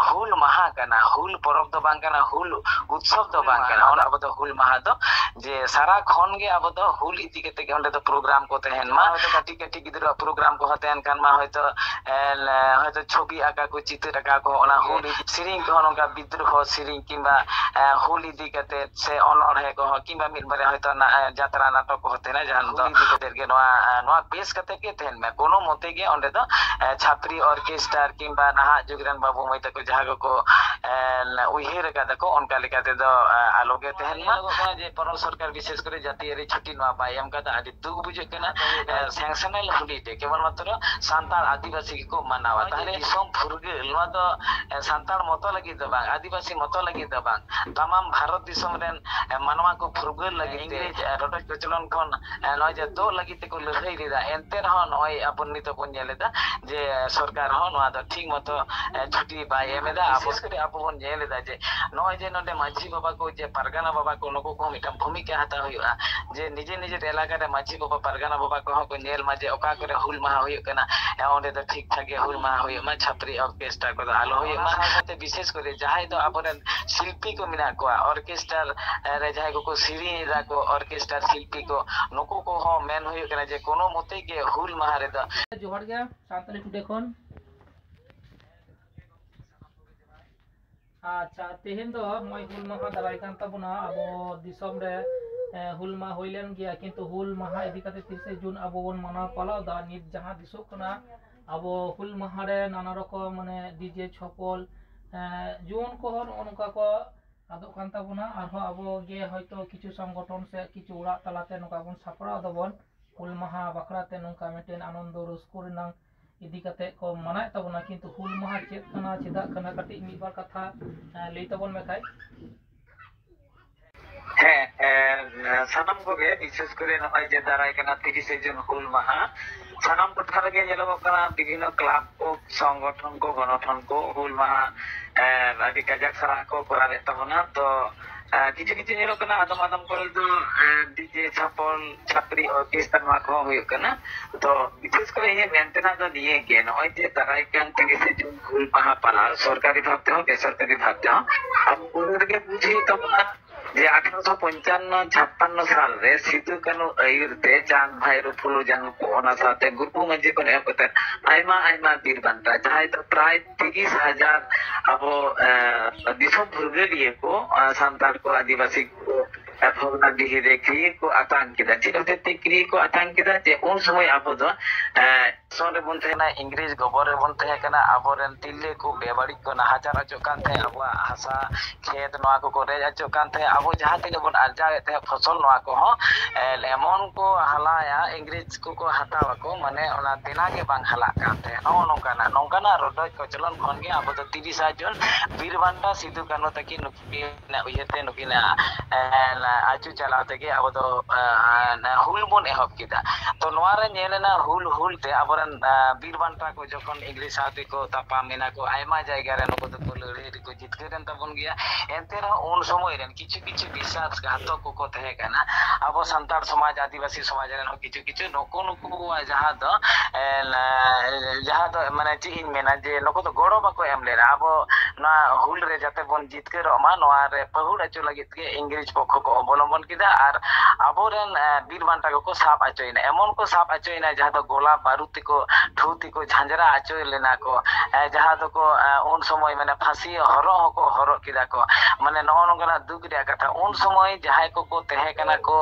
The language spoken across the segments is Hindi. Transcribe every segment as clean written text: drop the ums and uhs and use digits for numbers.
ᱦᱩᱞ ᱢᱟᱦᱟ ᱠᱟᱱᱟ, ᱦᱩᱞ ᱯᱚᱨᱚᱵᱽ ᱫᱚ ᱵᱟᱝ ᱠᱟᱱᱟ, ᱦᱩल उत्सव ᱫᱚ ᱵᱟᱝ ᱠᱟᱱᱟ। ᱚᱱᱟ ᱟᱵᱚ ᱫᱚ ᱦᱩᱞ ᱢᱟᱦᱟ ᱫᱚ ᱡᱮ ᱥᱟᱨᱟ ᱠᱷᱚᱱ ᱜᱮ ᱟᱵᱚ ᱫᱚ ᱦᱩᱞ ᱤᱫᱤ ᱠᱟᱛᱮ ᱜᱮ ᱚᱸᱰᱮ ᱫᱚ ᱯᱨᱳᱜᱨᱟᱢ ᱠᱚ ᱛᱟᱦᱮᱱ ᱢᱟ, ᱦᱚᱭᱛᱚ ᱠᱟᱹᱴᱤᱡ ᱠᱟᱹᱴᱤᱡ ᱜᱤᱫᱽᱨᱟᱹ ᱯᱨᱳᱜᱨᱟम ᱠᱚ ᱛᱟᱦᱮᱱ ᱠᱷᱟᱱ ᱢᱟ ᱦᱚᱭᱛᱚ ᱪᱷᱚᱵᱤ ᱟᱸকা ᱠᱚ ᱪᱤᱛᱟᱹᱨ ᱟᱸকা ᱠᱚ ᱚᱱᱟ ᱦᱩᱞ ᱥᱮᱨᱮᱧ ᱠᱚᱦᱚᱸ ᱱᱚᱝᱠᱟ ᱵᱤᱫᱽᱫᱨᱳᱦᱚ ᱥᱮᱨᱮᱧ ᱠᱤᱝᱵᱟ ᱦᱩᱞ ᱤᱫᱤ ᱠᱟᱛᱮ ᱥᱮ ᱚᱱᱚᱬᱦᱮ ᱠᱚᱦᱚᱸ ᱠᱤংᱵᱟ ᱢᱤᱫ ᱵᱟᱨᱭᱟ ᱦᱚᱭᱛᱚ ᱡᱟᱛᱨᱟ ᱱᱟᱴᱚᱠ ᱠᱚᱦᱚᱸ ᱛᱟᱦᱮᱱᱟ ᱡᱟᱦᱟᱸ ᱫᱚ ᱤᱫᱤ ᱠᱟᱛᱮ ᱜᱮ ᱱᱚᱣᱟ ᱵᱮᱥ ᱠᱟᱛᱮ ᱜᱮ ᱛᱟᱦᱮᱱ ᱢᱟ, कोनो ᱢᱚᱛᱮ ᱜᱮ ᱚᱸᱰे ᱫᱚ ᱪᱷᱟᱯᱨᱤ ᱚᱨᱠᱮᱥᱴᱟᱨ কিংবা ᱱᱟᱦᱟᱜ ᱡᱩᱜᱽ ᱨᱮᱱ ᱵᱟᱹᱵᱩ ᱢᱟᱹᱭ ᱛᱟᱠᱚ ᱡᱟᱦᱟᱸ ᱠᱚᱠᱚ ᱩᱭᱦᱟᱹᱨ ᱟᱠᱟᱫᱟ ᱠᱚ ᱚᱱᱠᱟ ᱞᱮᱠᱟ ᱛᱮᱫᱚ ᱟᱞᱚ ᱜᱮ ᱛᱟᱦᱮᱱ ᱢᱟ। ᱡᱮ ᱯᱚᱱᱚᱛ ᱥᱚᱨᱠᱟর বিশেষ করে জাতীয়াᱹᱨᱤ ছুটি নয়া বাই এম কাদা আদি দুঃখ বুঝুᱜ ᱠᱟᱱᱟ স্যাংশনাল হলিডে কেবল মাত্র সান্তাল আদিবাসী को মানাवा তাহলে দিশম ফুরগেল নয়া ᱫᱚ সান্তাল মতো লাগি ᱫᱚ ᱵᱟᱝ আদিবাসী মতো লাগি ᱫᱚ ᱵᱟᱝ তামাম ভারত দিশম রেন মানवा को ফুরগেল লাগি ইংরেজ রটজ কচলন ᱠᱷᱚᱱ নয় যে ᱫᱚ লাগি ᱛᱮᱠᱚ ᱞᱟᱹᱲᱦᱟᱹᱭ ᱞᱮᱫᱟ ᱮᱱᱛᱮ ᱨᱮᱦᱚᱸ ᱱᱚᱜᱼᱚᱭ ᱟᱵᱚ ᱱᱤᱛᱚᱜ ᱵᱚᱱ ᱧᱮᱞᱮᱫᱟ ᱡᱮ ᱥᱚᱨᱠᱟর ᱦᱚᱸ ᱱᱚᱣᱟ ᱫᱚ ᱴᱷᱤᱠ ᱢᱚᱛᱚ ᱪᱷᱩᱴᱤ ᱵᱟᱭ ᱮᱢᱮᱫᱟ। ᱟᱵᱚ ᱵᱚᱱ ᱧᱮᱞᱮᱫᱟ ᱡᱮ ᱱᱚᱜᱼᱚᱭ ᱡᱮ ᱱᱚᱰᱮ ᱢᱟᱹᱡᱷᱤ ᱵᱟᱵᱟ ᱠᱚ ᱡᱮ ᱯᱟᱨᱜᱟᱱᱟ ᱵᱟᱵᱟ ᱠᱚ ᱱᱩᱠᱩ ᱠᱚ ᱢᱤᱫᱴᱟᱝ ᱵᱷूमिका ᱦᱟᱛᱟᱣ ᱦᱩᱭᱩᱜᱼᱟ ᱡᱮ ᱱᱤᱡᱮ ᱱᱤᱡᱮ ᱮᱞᱟᱠᱟ ᱨᱮ ᱢᱟᱹᱡᱷᱤ ᱵᱟᱵᱟ ᱯᱟᱨᱜᱟᱱᱟ ᱵᱟᱵा ᱠᱚᱦᱚᱸ ᱠᱚ ᱧᱮᱞ ᱢᱟ ᱡᱮ ᱚᱠᱟ ᱠᱚᱨᱮ ᱦᱩᱞ ᱢᱟᱦᱟ ᱦᱩᱭᱩᱜ ᱠᱟᱱᱟ ᱚᱸᱰᱮ ᱫᱚ ᱴᱷᱤक ᱴᱷᱟक ᱜᱮ ᱦᱩᱞ ᱢᱟᱦᱟ ᱦᱩᱭᱩᱜ ᱢᱟ, ᱪᱷᱟᱯᱨᱤ ᱚᱨᱠᱮᱥᱴᱟᱨ ᱠᱚᱫᱚ ᱟᱞᱚ ᱦᱩᱭᱩᱜ ᱢᱟ। ᱥᱟᱶᱛᱮ ᱵᱤশেষ করে ᱡᱟᱦᱟᱸᱭ ᱫᱚ ᱟᱵᱚᱨᱮᱱ শিল্পী ᱠᱚ ᱢᱮᱱᱟᱜ ᱠᱚᱣᱟ ᱚᱨᱠᱮᱥᱴᱟর ᱨᱮ ᱡᱟᱦᱟᱸᱭ ᱠᱚᱠᱚ ᱥᱮᱨᱮᱧ ᱮᱫᱟ ᱠᱚ ᱚᱨᱠᱮᱥᱴᱟর শিল্পী ᱠᱚ ᱱᱩᱠᱩ ᱠᱚᱦᱚᱸ ᱢᱮᱱ ᱦᱩᱭᱩᱜ ᱠᱟᱱᱟ ᱡᱮ कोनो ᱢᱚᱛᱮ ᱜᱮ ᱦᱩᱞ ᱢᱟᱦᱟ ᱨᱮᱫᱚ जोहार ᱜᱮ ᱥᱟᱱᱛᱟᱞᱤ ᱴᱩᱰे ᱠᱷᱚᱱ। अच्छा तेहन दो नय हुल माहा दाराय कान ताबोना आबो दिसम रे हुल माहा होइलेन गया किंतु हुल माहा इदि काते 30 जून आबो बन मानाव पालाव दा नित जहां दिसो कना आबो हुल माहा रे नाना रकम माने डीजे छपल जुन को नोनका को आदो कान ताबोना आरो आबो गे हयतो किछु संगठन से किछु उड़ा तालाते नोका बन सापड़ा दबन हुल माहा बाखराते नोका मेटेन आनंद रस्को रेनां इदि काते को मानाय ताबोना किंतु हुल माहा चेत कना चेदा कना काटी मिद बार कथा लई ताबोन मेखाय। सानाम कोगे विशेष करे नय जे दाराय कना 30 जून हुल माहा सानाम टठा रेगे ñelogo kana বিভিন্ন क्लाब को संगठन को गणठन को हुल माहा आदि काजाक सारा को करावे ताबोना तो কিছু কিছু ñeloग kana आदम आदम करे दो डीजे छापल छापरी ऑर्केस्ट्रा मा को हुयुग kana तो विशेष करे ये मेंटेना दो निये के नय जे दाराय कान 30 जून हुल माहा पाला सरकारी भाबते हो बेसरकारी भाबते हो अब पूरे के बुझी ताबोना যে 1855-56 সাল রে সিধু কানু আয়ুরতে চাঁদ ভাইরো ফুলো জানু को ओना साथे गुरु मंजे को ने कते आयमा आयमा बीर बांटा जहां तो प्राय 30,000 अब दिसम फुरगेलिए को सांताल को आदिवासी को भवना डिहिरे क्रिए को आतंक किदा चिरते ते क्रिए को आतंक किदा जे उन समय अब दो सोरे बन थेना इंग्लिश गोबर रे बन थे कना अबोरेन तिल्ले को बेबाड़ी को नाहाचार अचो कान थे अब हासा खेत नवा को रे अचो कान थे अब जहां तिन बन आरजा थे फसल नवा को हो एमन को हलाया इंग्लिश को हटाव को माने ओना दिना के बांग हला कान थे नोंकाना रोडज को चलन खन के अब तो 30 जून वीर बांटा सिधु कानो तकी नुकिना उयते नुकिना आचु चलाते के अब तो हुल बन एहब किदा तो नवा रे नेलेना हुल ते अबरन वीर बांटा को जखन इंग्लिश साथे को तापा मेना को आयमा जायगा रे नको तो लड़ाई को जितकेरन तबन गया एनते रह उन समय रेन किछु किछु विश्वासघातक को तहे कना अब संताल समाज आदिवासी समाज रेन किछु किछु नको जहां तो माने ची इन मेना जे नको तो गड़ो बाको एम लेना अब ना हुल रे जाते बन जितकेर मा नवा रे पहुड़ अचो लगित के इंग्लिश पक्ष को अवलंबन किदा और अबोरेन वीर बांटा को साप अचोइना एमन को साप अचोइना जहां तो गोला बारूद को ठूती को झांझरा आचो लेना को जहां तो को उन समय माने फांसी हरो किदा को माने नोनगना दुख रे कथा उन समय जहां को तहे कना को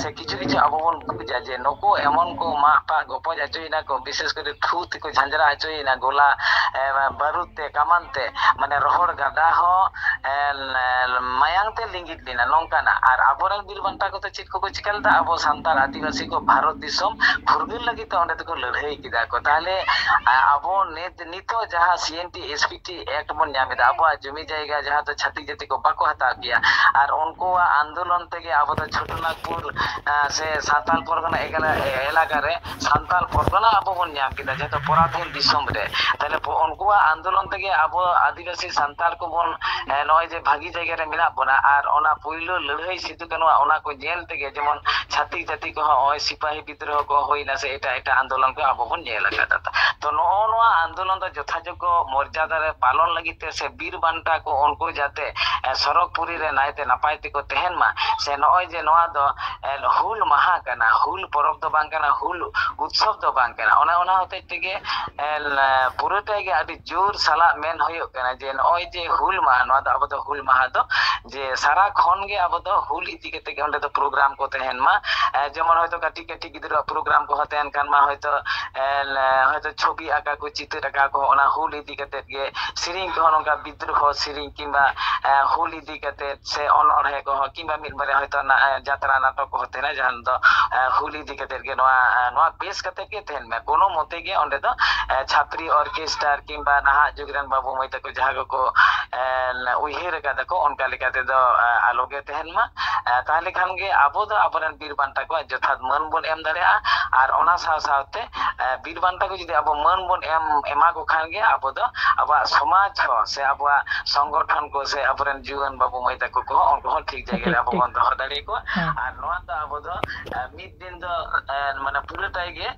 से किछु किछु अब बन बुझा जे नको एमन को मापा गपज अचोइना को विशेष करे ठूती को झांझरा अचोइना गोला बारूद ते कमान ते माने रोहड़ गादा हो मायांग ते लिंगित लेना नोंकाना और अबोरन वीर बांटा को तो चित को चिकलदा अब सांताल आदिवासी को भारत दिसम फुरगिल लगी तो ओंडे को लड़ाई किदा को ताले अब नितो जहां सीएनटी एसपीटी एक्ट बन नामेदा अब जमी जायगा जहां तो छाती जाति को बाको हता गया और उनको आंदोलन तेगे अब तो छोटनागपुर से सांताल परगना एलाका रे सांताल परगना अब बन नाम किदा जेतो पराधीन दिसम रे ताले उनको आंदोलन तेगे अब आदिवासी सांताल को बन नय जे भागी जायगा रे मिना बना और ओना पुइलो लड़ाई सिधु कनो ओना को जेल तेगे जेमन छाती जाति को ओय सिपाही विद्रोह को होइना से एटा आंदोलन को अब bon nyela kada to no noa andolon do jothajogo morjada re palon lagite se bir banta ko onko jate sorok puri re naite napai te ko tehen ma se noy je noa do hul maha kana hul porob do bang kana hul utsav do bang kana ona hote tege পুরোটাই গে আদি জোর সালা মেন হইও কেনা যে নয় যে হুল মাহা নয়া দো আবো দো হুল মাহা দো যে সারা খন গে আবো দো হুল ইদি কেতে গে onde do program ko tehen ma jemon hoyto kati kati gidra program ko haten kan ma hoyto ছবি আঁকা ko চিত্র আঁকা ko ona হুল ইদি কেতে গে সিরিং ko নঙ্কা বিদ্রোহ সিরিং কিংবা হুল ইদি কেতে সে অনড়হে ko কিংবা মিলবারে হয়তো যাত্রা নাটক ko হতে না জান দো হুল ইদি কেতে গে নয়া বেস কেতে গে tehen ma কোনো মতে গে onde do ছাত্রী অর্কেস্ট্রার কিংবা নাহা যুগরেন বাবু মাই তাকো যাহা কো উইহের কাদা কো অনকা লেকাতে দ আলোকে তেহেন মা তাহলে খান গে আবো দ আবরেন বীর বান্টা কো যথাৎ মান বন এম দাড়েয়া আর অনা সাও সাওতে বীর বান্টা কো যদি আবো মান বন এমা কো খান গে আবো দ আবা সমাজ সে আবো সংগঠন কো সে আবরেন যুগন বাবু মাই তাকো কো অনকো ঠিক জায়গায় আবো বন্ধ হদাড়ে কো আর নোয়া দ আবো দ মিড দিন দ মানে পুরোটাই গে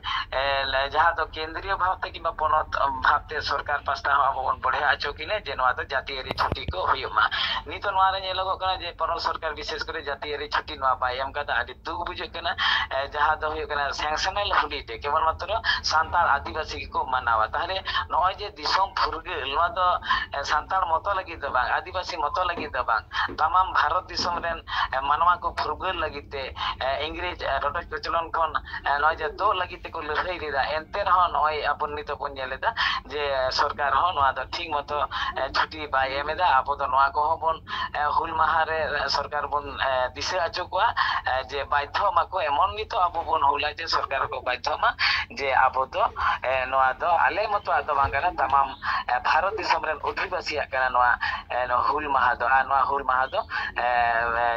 যাহা তো কেন্দ্রীয় ভাবতে কিংবা পনত ভাবতে সরকার পাস্তা আবো বন পড়ে আছো কিনে যে নোয়া দ জাতীয় ছুটি को हुयुमा नितो नोआ रे नेलो कना जे पनत सरकार विशेष करे जातीय छुट्टी नोआ पाय एम कदा आदि दुख बुझे कना जहा दो हुय कना सैंक्शनल हॉलिडे केवल मात्र सान्ताल आदिवासी को मनावा ताहले नोय जे दिसम फुरगे नोआ दो सान्ताल मतो लगी दो बांग आदिवासी मतो लगी दो बांग तमाम भारत दिसम रेन मानवा को फुरगे लगिते इंग्रेज रटक कचलन कोन नोय जे दो लगिते को लड़ाई दिदा एंते रह नोय अपन नितो बन जेलेदा जे सरकार हो नोआ दो ठीक मतो छुट्टी बाय एमेदा আবো তো নোয়া কো বন হুল মাহারে সরকার বন দিশে আচো কোয়া যে বাধ্য মাকো এমন নিতো আবো বন হুলা যে সরকার কো বাধ্য মা যে আবো তো নোয়া দো আলে মতো আদো বাঙ্গানা तमाम ভারত দিশম রেন অধিবাসী আকানা নোয়া হুল মাহা দো নোয়া হুল মাহা দো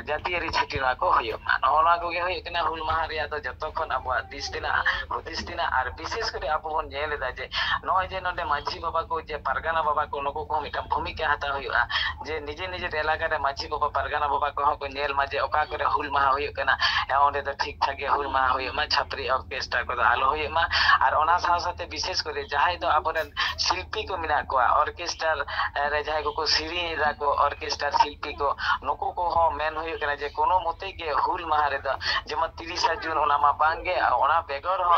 জাতীয় ছুটি নোয়া কো হইও মা নোয়া কো গে হই কেনা হুল মাহারে আদো যতক্ষণ আবো দিস দিনা আর বিশেষ করে আবো বন জেলেদা যে নয় যে নডে মাঝি বাবা কো যে পারগানা বাবা কো নকো কো মিটা ভূমিকা হাতা হইয়া যে নিজে নিজের এলাকার মাঝি বাবা পারগানা বাবা কহ কো নেল মাঝে ওকা করে হুল মাহা হইও কেনা ওঁডে তো ঠিক থাকে হুল মাহা হইও মা ছাত্রী অর্কেস্ট্রা কো আলো হইও মা আর ওনা সাথে বিশেষ করে যাহাই তো আবরেন শিল্পী কো মিনা কো অর্কেস্ট্রার রে যাহাই কো সিরি রাখো অর্কেস্ট্রার শিল্পী কো নকো কো হ মেন হইও কেনা যে কোনো মতে গে হুল মাহা রে তো যেমন 30 জুন ওনা মা বাঙ্গে ওনা বেগর হ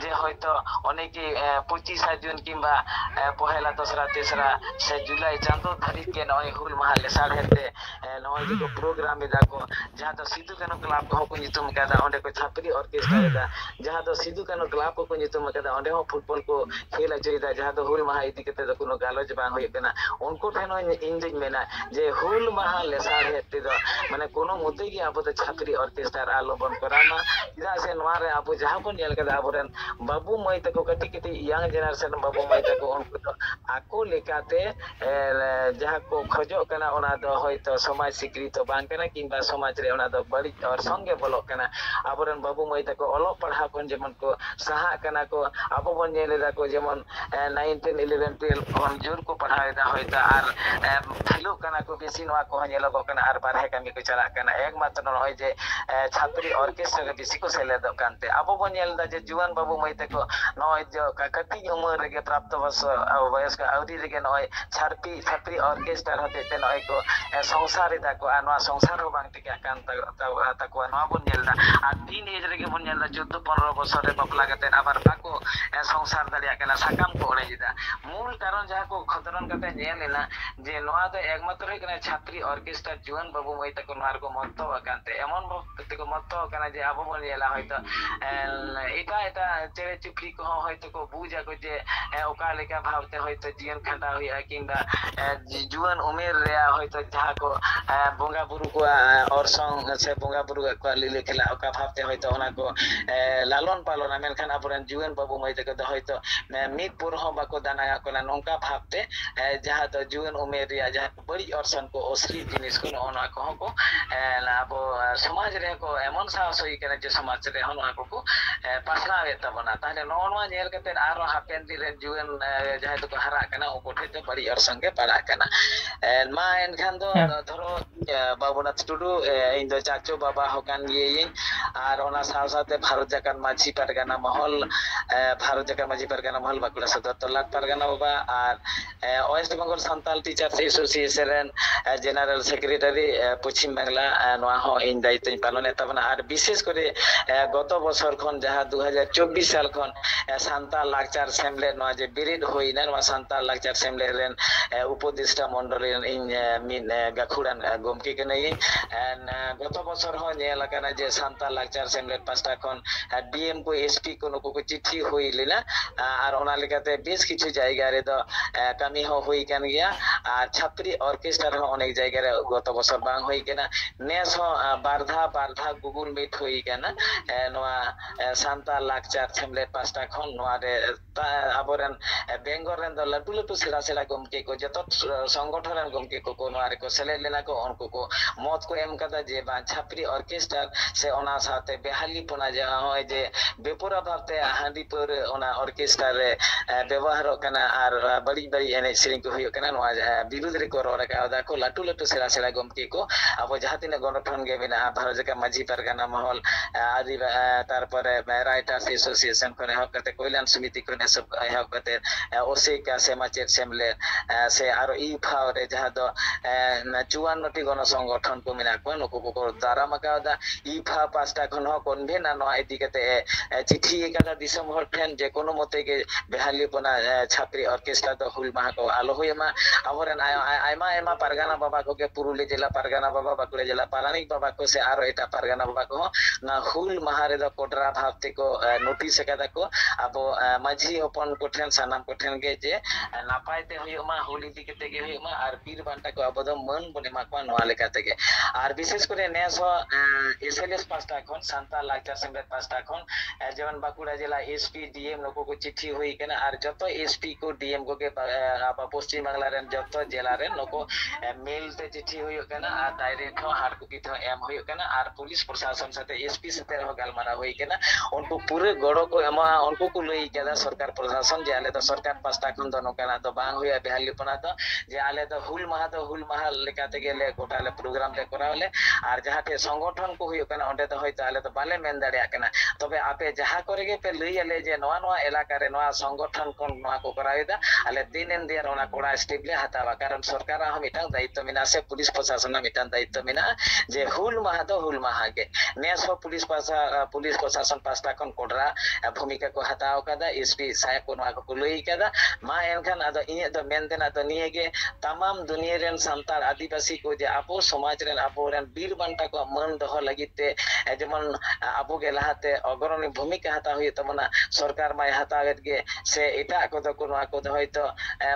যে হয়তো অনেকে 25 জুন কিংবা পহেলা দসরা তেসরা সে জুলাই চাঁদো ধারি के नय हुल माहा लेसाड़ हेते नय जो प्रोग्राम में दाको जहां तो सिद्धू कानो क्लब को नितुम कादा ओंडे को छापरी ऑर्केस्ट्रा दा जहां तो सिद्धू कानो क्लब को नितुम कादा ओंडे हो फुटबॉल को खेल अजयदा जहां तो हुल माहा इति केते तो कोनो गालोज बांग होय केना उनको ठेनो इंजिन मेना जे हुल माहा लेसाड़ हेते दो माने कोनो मुते की आबो तो छापरी ऑर्केस्ट्रा आलो बन करामा इदा से नवारे आबो जहां को नेल कादा आबोरन बाबू मई तको कटी कटी यंग जनरेशन बाबू मई तको उनको तो आको लेकाते जहां को खोजो कना ओना दो होयतो समाज स्वीकृत बांग कना किंबा समाज रे ओना दो बड़ी और संगे बोलो कना आबोरन बाबू मई तको ओलो पढ़ा कोन जेमन को सहा कना को आबो बन नेलेदा को जेमन 9 10 11 12 कोन जोर को पढ़ाएदा होयता आर फिलो कना को बेसी नवा को नेलो कना आर बारहे कामी को चला कना एकमात्र नय जे छात्री ऑर्केस्ट्रा रे बेसी को सेलेदो कानते आबो बन नेलदा जे जुवान बाबू मई तको नय जो कति उम्र रे प्राप्त वयस्क अवधि रे नय छात्री ऑर्केस्ट्रा होते ते नय को संसार दा को नवा संसार हो बांग टिका कान ताको नवा बन नेलदा आ तीन एज रे बन नेलदा 14 15 बছর रे बपला कते आबार बाको संसार दालिया कना साकाम को ओले जिदा मूल कारण जहा को खतरन कते नेलेना जे नवा तो एकमात्र कना छात्री ऑर्केस्ट्रा जुवान बाबू मई तको नवार को महत्व कानते एमन भक्ति को महत्व कना जे आबो बन नेला हयतो এটা चेरे चुपड़ी को हयतो को बुझा को जे ओका लेका भावते हयतो जीवन खंडा होया किंबा जुवान उमेर रे हयतो जहा को बोंगा बुरु को और संग से बोंगा बुरु को लिले खेला ओका भावते हयतो ओना को लालन पालन मेनखान आबोरन जुवान बाबू मई तको हयतो मिद पुर हो बाको दाना कोना नोंका भावते जहा तो जुवान उमेर रे जहाँ बड़ी ऑर्सन को असली जिनिस को नोना को अब समाज रे को एमन साहस होई करे जे समाज रे हन को पासना वेता बना ताले नोनवा नेल कते आरो हापेन दिन रे जुएन जहाँ तो हरा कना ओ कोठे ते बड़ी ऑर्सन के पड़ा कना मा एनखान दो धरो बाबुनाथ टुडू इन दो चाचो बाबा होकान ये और ओना साव साथे भारत जाकान माझी परगना महल भारत जाकान माझी परगना महल बाकुड़ा सदर तलाट परगना बाबा और West Bengal Santal teachers association general secretary Paschim Bangla नोआ हो इन दायित्व पालन एताबना और विशेष करे गत बছর खन जहाँ 2024 साल खन सान्ताल लाकचार सेमलेट नोआ जे बिरिड होइना नोआ सान्ताल लाकचार सेमलेट रेन उपदेष्टा मंडल इन मिन गाखुड़ान गमके कनै गत बছর हो नेल काना जे सान्ताल लाकचार सेमलेट पास्टा खन डीएम को एसपी को नको चिट्ठी होई लेना और ओना लेकाते बेस किछु जायगा रे दो कमी हो होई कान गया और छात्री ऑर्केस्ट्रा हो अनेक जायगा रे गत बছর बांग होई केना नेस हो बारधा गूगल मीट होई केना नोआ सान्ताल लाकचार सेमलेट पास्टा खन नोआ रे आबोरन बेंगल रेन दो लटू लटू सेला सेला गमके को जत संगठन रेन गमके को नोआ रे को सेले लेना को उनको को मत को एम कदा जे बा छात्री ऑर्केस्ट्रा से ओना साथे बेहाली पना जहां होय जे बेपुरा भाबते हांडी पर ओना ऑर्केस्ट्रा रे व्यवहार कना और बड़ी बड़ी एने सेरिंग को होय कना नोआ विरुद्ध रे को रोड़ा का दा को लटू लटू सेला सेला गमके को अब जहां तिने गणठन गे बिना भारत जका माझी परगना महल आदि तारपरे राइटर्स एसोसिएशन को हक करते कोइलान समिति को ने सब हक करते ओसे का से माचेर सेमले से आरो ई फाव रे जहां दो 54 टी गण संगठन को मिना को नको को दारा मका दा ई फा पास्टा खन हो कन्भेन नो इदी कते चिट्ठी एकादा दिसम हर ठेन जे कोनो मते के बेहालीपना छात्री ऑर्केस्ट्रा दो हुल माह को आलो होयमा आबोरेन आयमा आयमा परगना बाबा को के पुरुली जिला परगना बाबा बाकुड़े जिला पारानिक बाबा को से आरो एटा परगना बाबा को ना हुल माहारे द कोटरा भावते को नोटिस कदा को अब माझी ओपन को ठेन सानाम को ठेन के जे नापायते होयमा हुल इदी कते के होयमा आर पीर बांटा को अब द मन बने माकवा नोआ लेकाते के आर विशेष करे नेस एसएलएस पास्टा खन सान्ताल लाकचार सेमलेट पास्टा खन जेवन बाकुड़ा जिला एसपी डीएम नको को चिट्ठी होई केना आर जतो एसपी को डीएम को के पश्चिम बांगला रेन जतो जिला रेन नको मेल ते चिट्ठी होई केना आर डायरेक्ट हो हार्ड कॉपी तो एम होई केना आर पुलिस प्रशासन साथे एसपी साथे हो गालमारा होई केना उनको पूरे गड़ो को एमा उनको को लई केदा सरकार प्रशासन जे आले तो सरकार पास्टा खन दोनो केना तो बांग होया बेहालीपना तो जे आले तो हुल माह लेकाते गेले गोटाले प्रोग्राम ले करावले और जहाते संगठन को हुई कना ओंडे तो होयतो आले तो बाले मेन दाड़िया कना तबे आपे जहा करेगे पे लई आले जे नवा नवा इलाका रे नवा संगठन को नवा को करायदा आले दिन दिन ओना कोड़ा स्टेप ले हतावा कारण सरकार हम इटां दायित्व मिना से पुलिस प्रशासन मिटान दायित्व मिना जे हुल माह के नेस पुलिस प्रशासन पास्टा कोन कोडरा भूमिका को हताव कदा एसपी साय को नवा को लई कदा मा एनखान अद इने तो मेन देना तो निये के तमाम दुनिया रेन संताल आदिवासी को जे आपो समाज रेन आपो रेन बीर बांटा को मन दह लगिते जेमन आपो के लहाते अग्रणी भूमिका हता हुई तमना सरकार माय हतावेत गे से एटा को तो कोनो को होयतो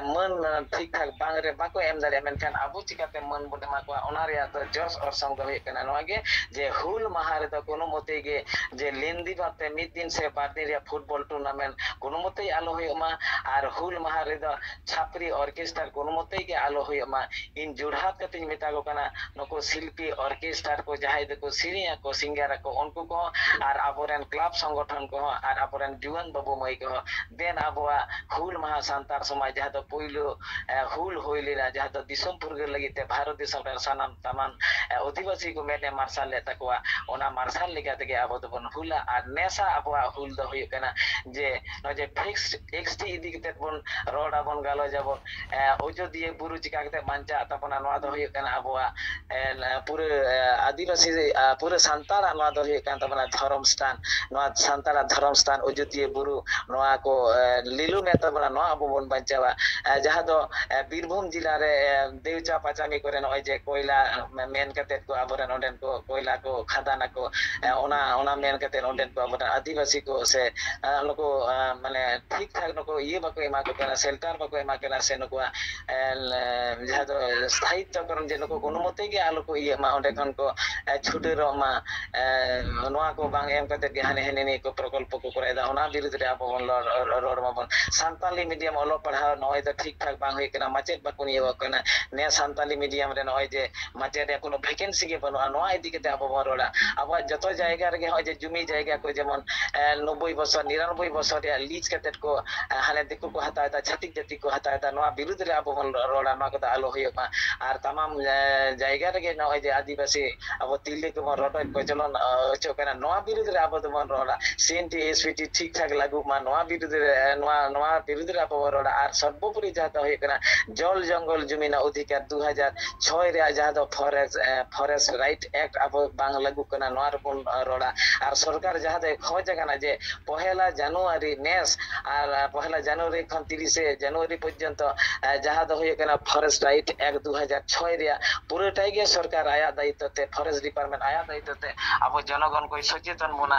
मन ठीक ठाक बांग रे बाको एम दारे मेनखान आबो चिकाते मन बटे मा को ओना रे तो जस और संग होय कना नवा गे जे हुल माहारे तो कोनो मते गे जे लेंदी बाते मिद दिन से बार दिन रे फुटबॉल टूर्नामेंट कोनो मते आलो होय मा और हुल माहारे तो छात्री ऑर्केस्ट्रा कोनो मते गे आलो होय मा इन जुड़हात कते मेता को कना नको शिल्पी ऑर्केस्ट्रा को जहाय को सिरिया को सिंगारा को उनको को और आबोरेन क्लब संगठन को और आबोरेन जुवन बाबू मई को देन आबोआ हुल महा सान्तार समाज जहा तो पहिलो हुल होइलेना जहा तो दिसम फुरगे लगिते भारत दिसम रे सानाम तमान आदिवासी को मेने मार्शल लेता को ओना मार्शल लेगाते के आबो तो बन हुला और नेसा आबोआ हुल दो होय कना जे न जे फिक्स्ड एक्सटी इदी कते बन रोडा बन गालो जाबो ओजो दिए बुरु चिका कते मानचा तपना नवा दो होय कना आबोआ पूरे आदिवासी पूरे सान्ताल नवा दो होय कना तपना धर्म स्थान नवा सान्ताल धर्म स्थान ओजोतिए बुरु नवा को लिलु ने तपना नवा आबो बन बांचावा जहा दो बीरभूम जिला रे देवचा पाचामी करे नय जे कोयला मेन कते को आबोरेन ओंडेन को कोयला को खदाना को ओना मेन कते ओंडेन को आबोरेन आदिवासी को से नको माने ठीक ठाक नको ये बाको एमा को कना शेल्टर बाको एमा कना से नको जहा दो स्थायित्व करन जे नको कोनो मते के आलो को ये मा ओंडे खन को छुटे रमा नोआ को बांग एम कते के हाने हेने को प्रकल्प को करायदा ओना बिरुद्ध रे आबो बन रोड मा बन सान्ताली मीडियम ओलो पढ़ाव नय तो ठीक ठाक बांग होय कना माचे ᱢᱟᱪᱮᱫ ᱵᱟᱠᱚ ᱱᱤᱭᱳᱜᱚᱜ ᱠᱟᱱᱟ ᱱᱮ ᱥᱟᱱᱛᱟᱞᱤ ᱢᱤᱰᱤᱭᱟᱢ ᱨᱮ ᱱᱚᱜᱼᱚᱭ ᱡᱮ ᱢᱟᱪᱮᱫ ᱨᱮ ᱠᱳᱱᱳ ᱵᱷᱮᱠᱮᱱᱥᱤ ᱜᱮ ᱵᱟᱹᱱᱩᱜᱼᱟ ᱱᱚᱣᱟ ᱤᱫᱤ ᱠᱟᱛᱮ ᱟᱵᱚ ᱵᱚᱱ ᱨᱚᱲᱟ ᱟᱵᱚᱣᱟᱜ ᱡᱚᱛᱚ ᱡᱟᱭᱜᱟ ᱨᱮᱜᱮ ᱱᱚᱜᱼᱚᱭ ᱡᱮ ᱡᱩᱢᱤ ᱡᱟᱭᱜᱟ ᱠᱚ ᱡᱮᱢᱚᱱ 90 ᱵᱚছর 99 বছর ᱨᱮᱭᱟᱜ লিজ কাটেট ᱠᱚ ᱦᱟᱱᱮ ᱫᱤᱠᱩ ᱠᱚ ᱦᱟᱛᱟᱣ ᱮᱫᱟ ᱪᱷᱟᱹᱛᱤᱠ ᱡᱟᱹᱛᱤ ᱠᱚ ᱦᱟᱛᱟᱣ ᱮᱫᱟ ᱱᱚᱣᱟ ᱵᱤᱨᱩᱫᱽ ᱨᱮ ᱟᱵᱚ ᱵᱚᱱ ᱨᱚᱲᱟ ᱱᱚᱣᱟ ᱠᱚᱫᱚ ᱟᱞᱚ ᱦᱩᱭᱩᱜ ᱢᱟ ᱟᱨ ᱛᱟᱢᱟᱢ ᱡᱟᱭᱜᱟ ᱨᱮᱜᱮ ᱱᱚᱜᱼᱚᱭ ᱡᱮ ᱟᱹᱫᱤᱵᱟᱹᱥᱤ ᱟᱵᱚ ᱛᱤᱨᱞᱟᱹ ᱠᱚᱵᱚᱱ ᱨᱚᱰᱚᱡ ᱠᱚᱪᱞᱚᱱ ᱦᱚᱪᱚᱜ ᱠᱟᱱᱟ ᱱᱚᱣᱟ ᱵᱤᱨᱩᱫᱽ ᱨᱮ ᱟᱵᱚ ᱫᱚᱵᱚᱱ ᱨᱚᱲᱟ CNT SPT ᱴᱷᱤᱠ ᱴᱷᱟᱠ ᱞᱟᱹᱜᱩᱜ ᱢᱟ ᱱᱚᱣᱟ ᱵᱤᱨᱩᱫᱽ ᱨᱮ ᱱᱚᱣᱟ ᱵᱤᱨᱩᱫᱽ ᱨᱮ ᱟᱵᱚ ᱵᱚᱱ ᱨᱚᱲᱟ ᱟᱨ ᱥᱚᱨᱵᱚᱯᱚᱨᱤ ᱡᱟᱦᱟᱸ ᱫᱚ ᱦᱩᱭᱩᱜ ᱠᱟᱱᱟ ᱡᱚᱞ ᱡᱚᱝᱜᱚᱞ ᱡᱩᱢᱤᱱᱟᱜ ᱚᱫᱷᱤᱠᱟর 2006 ᱨᱮᱭᱟᱜ ᱡᱟᱦᱟᱸ ᱫᱚ ফরেস্ট রাইট অ্যাক্ট ᱟᱵᱚ ᱵᱟᱝ ᱞᱟᱹᱜᱩᱜ ᱠᱟᱱᱟ ᱱᱚᱣᱟ ᱨᱮᱵᱚᱱ ᱨᱚᱲᱟ ᱟᱨ ᱥᱚᱨᱠᱟর ᱡᱟᱦᱟᱸ ᱫᱚ ᱠᱷᱚᱡ ᱟᱠᱟᱱᱟ ᱡᱮ পহেলা জানুয়ারি নেস আর পহেলা জানুয়ারি ᱠᱷᱚᱱ 30 জানুয়ারি পর্যন্ত যাহা ᱫᱚ ᱦᱩᱭᱩᱜ ᱠᱟᱱᱟ ফরেস্ট রাইট অ্যাক্ট 2006 ᱨᱮᱭᱟᱜ পুরোটাই ᱜᱮ সরকার আয়াত দায়িত্ব তে ফরেস্ট ডিপার্টমেন্ট আয়াত দায়িত্ব তে ᱟᱵᱚ ᱡᱚᱱᱚᱜᱚᱱ ᱠᱚ ᱥᱚᱪᱮᱛᱚᱱ ᱵᱚᱱᱟ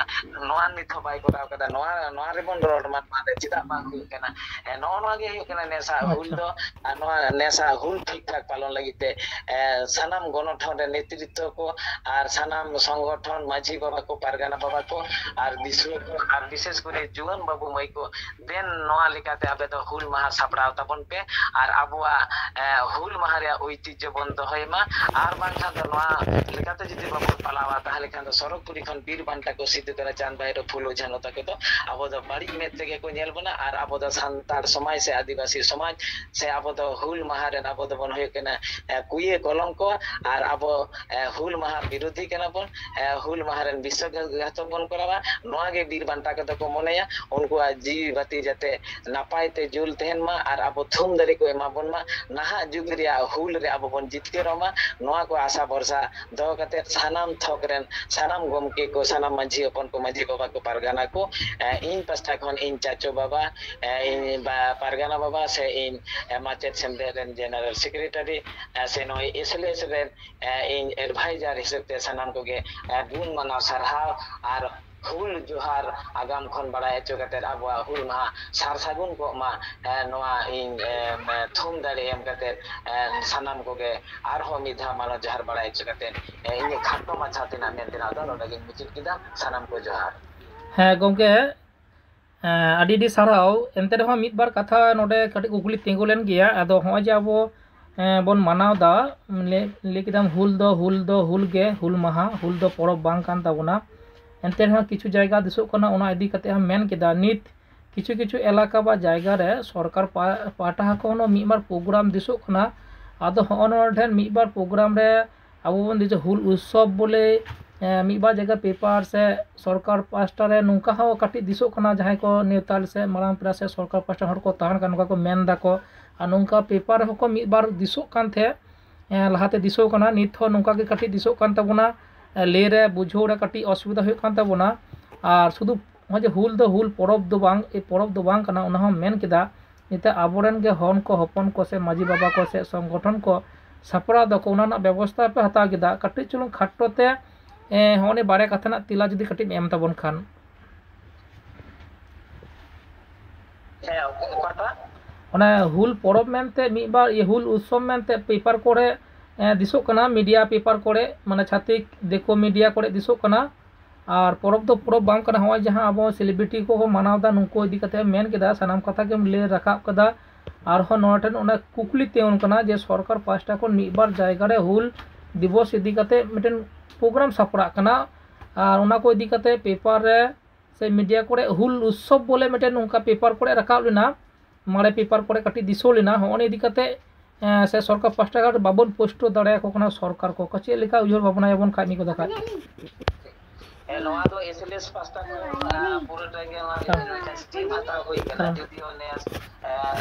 ᱱᱚᱣᱟ ᱱᱤᱛ ᱦᱚᱸ ᱵᱟᱭ ᱠᱚᱨᱟᱣ ᱠᱟᱫᱟ ᱱᱚᱣᱟ ᱨᱮᱵᱚᱱ ᱨᱚᱲ ᱢᱟ ᱪᱮᱫᱟᱜ ᱵᱟᱝ ᱦᱩᱭᱩᱜ ᱠᱟᱱᱟ ᱱᱚᱣᱟ ᱜᱮ ᱦᱩᱭᱩᱜ ᱠᱟᱱᱟ ᱱᱮᱥᱟ ᱦᱩᱞ ᱫᱚ ᱟᱨ ᱱᱚᱣᱟ ᱱᱮᱥᱟ ᱦᱩᱞ ᱴᱷᱤᱠ ᱴᱷᱟᱠ ᱯᱟᱞᱚᱱ ᱞᱟᱹᱜᱤᱫ ᱛᱮ ᱥᱟᱱᱟᱢ ᱜᱚᱱᱚᱴᱷᱚᱱ ᱨᱮ নেতৃত্ব ᱠᱚ ᱟᱨ ᱥᱟᱱᱟᱢ ᱥᱚᱝᱜᱚᱴᱷᱚᱱ ᱢᱟᱹᱡᱷᱤ ᱵᱟᱵᱟ ᱠᱚ ᱯᱟᱨᱜᱟᱱᱟ ᱵᱟᱵᱟ ᱠᱚ ᱟᱨ ᱫᱤᱥᱩᱣᱟᱹ ᱠᱚ ᱟᱨ ᱵᱤᱥᱮᱥ ᱠᱚᱨᱮ ᱡᱩᱣᱟᱹᱱ ᱵᱟᱹᱵᱩ ᱢᱟᱹᱭ ᱠᱚ ᱫᱮᱱ ᱱᱚᱣᱟ ᱞᱮᱠᱟᱛᱮ ᱟᱵᱚ ᱫᱚ ᱦᱩᱞ ᱢᱟᱦᱟ ᱥᱟᱯᱲᱟᱣ ᱛᱟᱵᱚᱱ ᱯᱮ ᱟᱨ ᱟᱵᱚᱣᱟᱜ ᱦᱩᱞ ᱢᱟᱦᱟ ᱨᱮᱭᱟᱜ ঐতিহ্য ᱵᱚᱱ ᱫᱚᱦᱚᱭ ᱢᱟ ᱟᱨ ᱵᱟᱝᱠᱷᱟᱱ ᱫᱚ ᱱᱚᱣᱟ ᱞᱮᱠᱟᱛᱮ ᱡᱩᱫᱤ ᱵᱟᱵᱚᱱ ᱯᱟᱞᱟᱣᱟ ᱛᱟᱦᱞᱮ ᱠᱷᱟᱱ ᱫᱚ ᱥᱚᱨᱚᱜ ᱯᱩᱨᱤ ᱠᱷᱚᱱ ᱵᱤᱨ ᱵᱟᱱᱴᱟ ᱠᱚ ᱥᱤᱫᱩ ᱠᱟᱹᱱᱩ ᱪᱟᱸᱫ ᱵᱷᱟᱭᱨᱚ ᱯᱷᱩᱞᱳ ᱡᱷᱟᱱᱳ ᱛᱟᱠᱚ ᱫᱚ ᱟᱵᱚ ᱫᱚ ᱵᱟᱹᱲᱤᱡ ᱢᱮᱫ ᱛᱮᱜᱮ ᱠᱚ ᱧᱮᱞ ᱵᱚᱱᱟ ᱟᱨ ᱟᱵᱚ ᱫᱚ ᱥᱟᱱᱛᱟᱲ ᱥᱚᱢᱟᱡᱽ ᱥᱮ ᱟᱹᱫᱤᱵᱟᱹᱥᱤ ᱥᱚᱢᱟᱡᱽ ᱥᱮ ᱟᱵᱚ ᱫᱚ ᱦᱩᱞ ᱢᱟᱦᱟ ᱨᱮᱱ ᱟᱵᱚ ᱫᱚᱵᱚᱱ ᱦᱩᱭᱩᱜ ᱠᱟᱱᱟ ᱠᱩᱭᱟᱹ ᱠᱚᱞᱚᱝᱠᱚ ᱟᱨ ᱟᱵᱚ ᱦᱩᱞ ᱢᱟᱦᱟ ᱵᱤᱨᱳধী ᱠᱟᱱᱟ ᱵᱚᱱ ᱦᱩᱞ ᱢᱟᱦᱟ ᱨᱮᱱ ᱵᱤᱥᱥᱚᱜᱷᱟᱛᱚᱠ ᱵᱚᱱ ᱠᱚᱨᱟᱣᱟ ᱱᱚᱣᱟ ᱜᱮ ᱵᱤᱨ ᱵᱟᱱᱴᱟ ᱠᱚᱫᱚ ᱠᱚ ᱢᱚᱱᱮᱭᱟ ᱩᱱᱠᱩᱣᱟᱜ ᱡᱤᱣᱤ ᱵᱟᱹᱛᱤ ᱡᱟᱛᱮ ᱱᱟᱯᱟᱭ te ᱡᱩᱞ ᱛᱟᱦᱮᱱ ᱢᱟ ᱟᱨ ᱟᱵᱚ ᱛᱷᱩᱢ ᱫᱟᱲᱮ ᱠᱚ ᱮᱢᱟ ᱵᱚᱱ ᱢᱟ ᱱᱟᱦᱟᱜ ᱡᱩᱜᱽ ᱨᱮᱭᱟᱜ ᱦᱩᱞ ᱨᱮ ᱟᱵᱚ ᱵᱚᱱ ᱡᱤᱛᱠᱟᱹᱨᱚᱜ ᱢᱟ ᱱᱚᱣᱟ ᱠᱚ ᱟᱥᱟ ᱵᱷᱚᱨᱥᱟ ᱫᱚᱦᱚ ᱠᱟᱛᱮ ᱥᱟᱱᱟᱢ ᱛᱷᱚᱠ ᱨᱮᱱ ᱥᱟᱱᱟᱢ ᱜᱚᱢᱠᱮ ko sanam ᱢᱟᱹᱡᱷᱤ ᱦᱚᱯᱚᱱ ko ᱢᱟᱹᱡᱷᱤ ᱵᱟᱵᱟ ko pargana ko ᱤᱧ ᱯᱟᱥᱴᱟ ᱠᱷᱚᱱ ᱤᱧ ᱪᱟᱪᱳ ᱵᱟᱵᱟ ᱤᱧ ᱯᱟᱨᱜᱟᱱᱟ ᱵᱟᱵᱟ ᱥᱮ ᱤᱧ ᱢᱟᱪᱮᱫ ᱥᱮᱢᱞᱮᱫ ᱨᱮᱱ ᱡᱮᱱᱟᱨᱮᱞ ᱥᱮᱠᱨᱮᱴᱟᱨᱤ ᱥᱮ ᱱᱚᱜᱼᱚᱭ SLS ᱨᱮᱱ ᱤᱧ ᱮᱰᱵᱷᱟᱭᱡᱟᱨ ᱦᱤᱥᱟᱹᱵ ᱛᱮ ᱥᱟᱱᱟᱢ ᱠᱚᱜᱮ ᱜᱩᱱ ᱢᱟᱱᱟᱣ ᱥᱟᱨᱦᱟᱣ ᱟᱨ ᱦᱩᱞ ᱡᱚᱦᱟᱨ ᱟᱜᱟᱢ ᱠᱷᱚᱱ ᱵᱟᱲᱟᱭ ᱦᱚᱪᱚ ᱠᱟᱛᱮ ᱟᱵᱚᱣᱟᱜ ᱦᱩᱞ ᱢᱟᱦᱟ ᱥᱟᱨ ᱥᱟᱹᱜᱩᱱ ᱠᱚᱜ ᱢᱟ ᱱᱚᱣᱟ ᱤᱧ ᱛᱷᱩᱢ ᱫᱟᱲᱮ ᱮᱢ ᱠᱟᱛᱮ ᱥᱟᱱᱟᱢ ᱠᱚᱜᱮ ᱟᱨᱦᱚᱸ ᱢᱤᱫ ᱫᱷᱟᱣ ᱢᱟᱱᱚᱛ ᱡᱚᱦᱟᱨ ᱵᱟᱲᱟᱭ ᱦᱚᱪᱚ ᱠᱟᱛᱮ ᱤᱧᱟᱹᱜ ᱠᱷᱟᱴᱚ ᱢᱟᱪᱷᱟ ᱛᱮᱱᱟᱜ ᱢᱮᱱ ᱛᱮᱱᱟᱜ ᱫᱚ ᱱᱚᱰᱮ ᱜᱤᱧ ᱢᱩᱪᱟᱹᱫ ᱠᱮᱫᱟ ᱥᱟᱱᱟᱢ ᱠᱚ ᱡᱚᱦᱟᱨ ᱦᱮᱸ ᱜᱚᱝᱠᱮ ᱟᱹᱰᱤ ᱟᱹᱰᱤ ᱥᱟᱨᱦᱟᱣ ᱮᱱᱛᱮ ᱨᱮᱦᱚᱸ ᱢᱤᱫ ᱵᱟᱨ ᱠᱟᱛᱷᱟ ᱱᱚᱰᱮ ᱠᱟᱹᱴᱤᱡ ᱠᱩᱠᱞᱤ ᱛᱤᱸᱜᱩ ᱞᱮᱱ ᱜᱮᱭᱟ ᱟᱫᱚ ᱦᱚᱸᱜᱼᱚᱭ ᱡᱮ ᱟᱵᱚ ᱵᱚᱱ ᱢᱟᱱᱟᱣ ᱫᱟ ᱞᱟᱹᱭ ᱠᱮᱫᱟᱢ ᱦᱩᱞ ᱫᱚ ᱦᱩᱞ ᱜᱮ ᱦᱩᱞ ᱢᱟᱦᱟ ᱦᱩᱞ ᱫᱚ ᱯᱚᱨᱚᱵᱽ ᱵᱟᱝ ᱠᱟᱱ ᱛᱟᱵᱚᱱᱟ ᱮᱱᱛᱮ ᱨᱮᱦᱚᱸ ᱠᱤᱪᱷᱩ ᱡᱟᱭᱜᱟ ᱫᱤᱥᱚᱜ ᱠᱟᱱᱟ ᱚᱱᱟ ᱤᱫᱤ ᱠᱟᱛᱮ ᱦᱚᱸ ᱢᱮᱱ ᱠᱮᱫᱟ ᱱᱤᱛ ᱠᱤᱪᱷᱩ ᱮᱞᱟᱠᱟ ᱵᱟ ᱡᱟᱭᱜᱟ ᱨᱮ ᱥᱚᱨᱠᱟর ᱯᱟᱦᱴᱟ ᱠᱷᱚᱱ ᱢᱤᱫ ᱵᱟᱨ ᱯᱨᱳᱜᱨᱟᱢ ᱫᱤᱥᱚᱜ ᱠᱟᱱᱟ ᱟᱫᱚ ᱦᱚᱸᱜᱼᱚ ᱱᱚᱰᱮ ᱴᱷᱮᱱ ᱢᱤᱫ ᱵᱟᱨ ᱯᱨᱳᱜᱨᱟᱢ ᱨᱮ ᱟᱵᱚ ᱵᱚᱱ ᱫᱤᱥᱟᱹ ᱦᱩᱞ ᱩৎᱥᱚᱵ ᱵᱚᱞᱮ ᱢᱤᱫ ᱵᱟᱨ ᱡᱟᱭᱜᱟ ᱯᱮᱯᱟᱨ ᱥᱮ ᱥᱚᱨᱠᱟর ᱯᱟᱥᱴᱟ ᱨᱮ ᱱᱚᱝᱠᱟ ᱦᱚᱸ ᱠᱟᱹᱴᱤᱡ ᱫᱤᱥᱚᱜ ᱠᱟᱱᱟ ᱡᱟᱦᱟᱸᱭ ᱠᱚ ᱱᱮᱛᱟ ᱥᱮ ᱢᱟᱨᱟᱝ ᱯᱮᱲᱟ ᱥᱮ ᱥᱚᱨᱠᱟর ᱯᱟᱥᱴᱟ ᱦᱚᱲ ᱠᱚ ᱛᱟᱦᱮᱱ ᱠᱟᱱᱟ ᱱᱚᱝᱠᱟ ᱠᱚ ᱢᱮᱱ ᱫᱟᱠᱚ ᱟᱨ ᱱᱚᱝᱠᱟ ᱯᱮᱯᱟᱨ ᱨᱮᱦᱚᱸ ᱠᱚ ᱢᱤᱫ ᱵᱟᱨ ᱫᱤᱥᱚᱜ ᱠᱟᱱ ᱛᱟᱦᱮᱸ ᱞᱟᱦᱟᱛᱮ ᱫᱤᱥᱚᱜ ᱠᱟᱱᱟ ᱱᱤᱛ ᱦᱚᱸ ᱱᱚᱝᱠᱟ ᱜᱮ ᱠᱟᱹᱴᱤᱡ ᱫᱤᱥᱚᱜ ᱠᱟᱱ ᱛᱟᱵᱚᱱᱟ ᱞᱟᱹᱭ ᱨᱮ ᱵᱩᱡᱷᱟᱹᱣ ᱨᱮ ᱠᱟᱹᱴᱤᱡ ᱚᱥᱩᱵᱤᱫᱟ ᱦᱩᱭᱩᱜ ᱠᱟᱱ ᱛᱟᱵᱚᱱᱟ ᱟᱨ ᱥᱩᱫᱷᱩ ᱱᱚᱜᱼᱚᱭ ᱡᱮ ᱦᱩᱞ ᱫᱚ ᱦᱩᱞ ᱯᱚᱨᱚᱵᱽ ᱫᱚ ᱵᱟᱝ এই পরব ᱫᱚ ᱵᱟᱝ ᱠᱟᱱᱟ ᱚᱱᱟ ᱦᱚᱸ ᱢᱮᱱ ᱠᱮᱫᱟ ᱱᱤᱛᱚᱜ ᱟᱵᱚᱨᱮᱱ ᱜᱮ ᱦᱚᱱ ᱠᱚ ᱦᱚᱯᱚᱱ ᱠᱚ ᱥᱮ ᱢᱟᱹᱡᱷᱤ ᱵᱟᱵᱟ ᱠᱚ ᱥᱮ ᱥᱚᱝᱜᱚᱴᱷᱚᱱ ᱠᱚ ᱥᱟᱯᱲᱟᱣ ᱫᱟᱠᱚ ᱚᱱᱟ ᱨᱮᱱᱟᱜ ᱵᱮᱵᱚᱥᱛᱷᱟ ᱯᱮ ᱦᱟᱛᱟᱣ ᱠᱮᱫᱟ ᱠᱟᱹᱴᱤᱡ ᱪᱩᱞᱩᱝ ᱠᱷᱟᱴᱚ ᱛᱮ ᱦᱚᱸᱜᱼᱚᱭ ᱵᱟᱨᱭᱟ ᱠᱟᱛᱷᱟ ᱨᱮᱱᱟᱜ ᱛᱮᱞᱟ ᱡᱩᱫᱤ ᱠᱟᱹᱴᱤᱡ ᱮᱢ ᱛᱟᱵᱚᱱ ᱠᱷᱟᱱ ᱚᱠᱟᱴᱟᱜ ᱚᱱᱟ ᱦᱩᱞ ᱯᱚᱨᱚᱵᱽ ᱢᱮᱱᱛᱮ ᱢᱤᱫ ᱵᱟᱨ ᱦᱩᱞ ᱩৎᱥᱚᱵ ᱢᱮᱱᱛᱮ ᱯᱮᱯᱟর ᱠᱚᱨᱮ দিশোক কানা মিডিয়া পেপার করে মানে ছাতিক দেখো মিডিয়া করে দিশোক কানা আর পরব দো পরব বাং কানা হয় যাহা আবো সেলিব্রিটি को মানাও দা নুকো ইদি কাতে মেন কেদা সানাম কথা কে লে রাখাব কাদা আর হ নটেন ওনা কুকলি তেউন কানা যে সরকার পাঁচটা কোন মিবার জায়গা রে হুল দিবস ইদি কাতে মিটেন প্রোগ্রাম সাপড়া কানা আর ওনা को ইদি কাতে পেপার রে সে মিডিয়া করে হুল উৎসব বলে মিটেন উনকা পেপার করে রাখাব লিনা মারে পেপার করে কাটি দিশো লিনা হন ইদি কাতে से सरकार पास्टा का बाबन पोस्ट दाड़ा को सरकार को चे लेका उजर भावना याबन खानी को देखा नोआ दो एसएलएस पास्टा को पूरा के ना स्टीम हता होई कना जदियो ने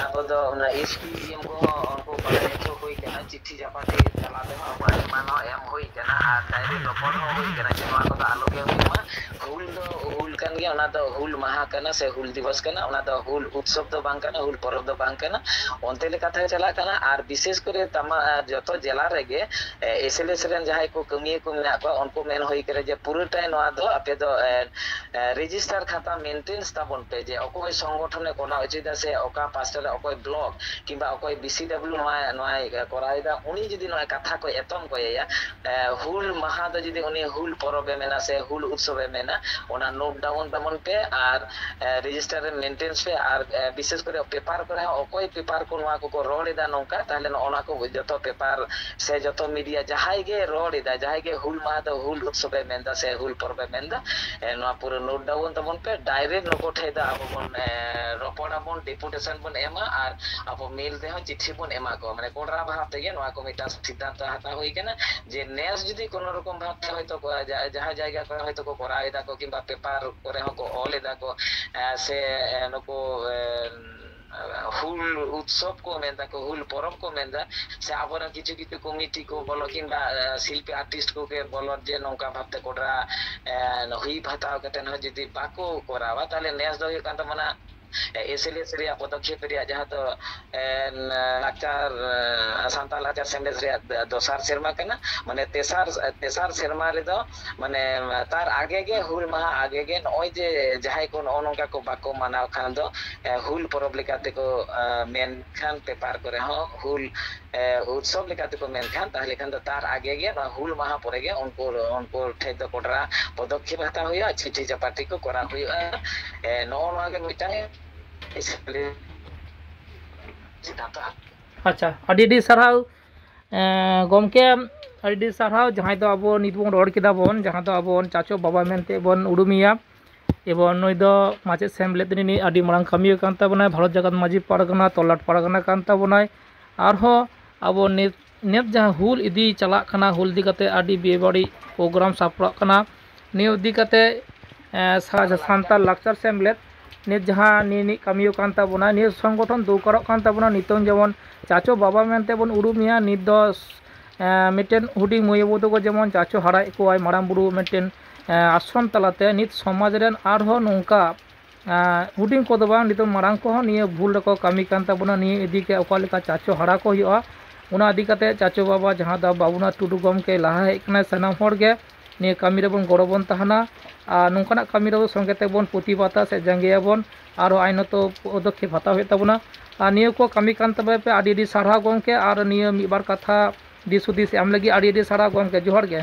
अब दो ना एसपीएम को उनको बड़े तो होई कना चिट्ठी जापाती चला दे बारे मानो एम होई कना आ डायरेक्ट रिपोर्ट होई कना जे नोआ को आलो के होई मा हुल कान गया ओना दो हुल महा कना से हुल दिवस कना ओना दो हुल उत्सव दो बांग कना हुल परब दो बांग कना ओनते ले कथा चला कना आर विशेष करे तमा जतो जिला रेगे एसएलएस रेन जहाय को कमिए को मेना को उनको मेन होई करे जे पूराटाय नोआ दो आपे दो रेजिस्टार खाता मेंटेनेंस ताबन पे जे अकोय संगठने कोना उचित से ओका पास्टर अकोय ब्लॉक किबा अकोय बीसीडब्ल्यू नोआ नोआ कोराय ᱠᱚᱨᱟᱣᱮᱫᱟ ᱩᱱᱤ ᱡᱩᱫᱤ ᱱᱚᱣᱟ ᱠᱟᱛᱷᱟ ᱠᱚ ᱮᱛᱚᱢ ᱠᱚᱭᱮᱭᱟ ᱦᱩᱞ ᱢᱟᱦᱟ ᱫᱚ ᱡᱩᱫᱤ ᱩᱱᱤ ᱦᱩᱞ ᱯᱚᱨᱚᱵᱮ ᱢᱮᱱᱟ ᱥᱮ ᱦᱩᱞ ᱩৎᱥᱚᱵᱮ ᱢᱮᱱᱟ ᱚᱱᱟ ᱱᱳᱴ ᱰᱟউন ᱛᱟᱵᱚᱱ ᱯᱮ ᱟᱨ রেজিস্টার রে মেইনটেন্স পে আর বিশেষ করে পেপার করে অকয় পেপার কো নোয়া কো রোড এদা নৌকা তাহলে ওনা কো যত পেপার সে যত মিডিয়া যাহাই গে রোড এদা যাহাই গে হুল মাহা দো হুল উৎসবে মেন্দা সে হুল পরবে মেন্দা নোয়া পুরো নোট ডাউন তবন পে ডাইরেক্ট নকো ঠেদা আবো বন রপড়া বন ডেপুটেশন বন এমা আর আবো মেল দেহ চিঠি বন এমা কো মানে কোড়রা ভাব থেকে নোয়া কো মিটা সিদ্ধান্ত হাতা হই কেনা যে নেস যদি কোন রকম ভাব হয়তো যাহা জায়গা করে হয়তো কো করা এদা কো কিংবা পেপার করে হকো অল এদা কো से नको হুল উৎসব কো মেন্দা কো হুল পরব কো মেন্দা সে আবরা কিছু কিছু কমিটি কো বলো কিংবা শিল্পী আর্টিস্ট কো কে বলো যে নৌকা ভাবতে কোড়রা হুই ভাতাও কাতে না যদি বাকো করাবা তাহলে নেস দো কান্ত মানা এসএলএস রিয়া পদক্ষেপ রিয়া যাহা তো লাকচার সান্তাল লাকচার সেমলেস রিয়া দোসার সেরমা কেনা মানে তেসার সেরমা রে দো মানে তার আগে গে হুল মাহা আগে গে নয় যে যাহাই কোন অনঙ্কা কো বাকো মানাও খান দো হুল পরব লেকাতে কো মেন খান পেপার করে হ হুল উৎসব লেকাতে কো মেন খান তাহলে খান তো তার আগে গে হুল মাহা পরে গে উনকো ঠে তো কোডরা পদক্ষেপ হাতা হইয়া চিঠি চাপাটি কো করা হইয়া নওয়া গে মিটাং अच्छा अड़ी साराव गमके अड़ी साराव जहाँ दो अब नित बन रड़ केदा बन जहाँ दो अब चाचो बाबा मेनते बन उरुमिया एवं नई दो माचे सेमलेद रिनी अड़ी मारांग कामी कान ताबोनाय भारत जगत माझी पारगना तलाट पारगना कान ताबोनाय आरहो अब नेत जहाँ हुल इदी चला खाना हुल इदी काते अड़ी बेबाड़ी प्रोग्राम सापड़ा खाना नियो इदी काते सान्ताल लाकचार सेमलेद नित जहाँ नी कामियो कान ताबोना नि संगठन दौकारो कान ताबोना नितों जेमन चाचो बाबा मेनते बन उरुमिया नित दो मिटेन हुडिंग मयबो को जेमन चाचो हाराय कोय मारांग बुरु मिटेन आश्रम तलाते नित समाज रेन आरहो नोंका हुडिंग को दो बांग नितों मारांग को निये भूल रको कामी कान ताबोना निये इदी के ओका लेका चाचो हारा को हुआ उना इदी काते चाचो बाबा जहाँ दा बाबुना टुडू गमके लाहा हेज कना सनाम होड़ गे निये कामी रे बन गड़ो बन तहाना नौकाना कामी रे संगेते बन प्रतिबाता से जंगेयाबन और आईनत पदक्षेप हताव हुई ताबोना निये को कामी कान ताबे पे आड़ी साराव गमके और निये मिबार कथा दिस हुदिस एम लगी आड़ी साराव गमके जोहार गे।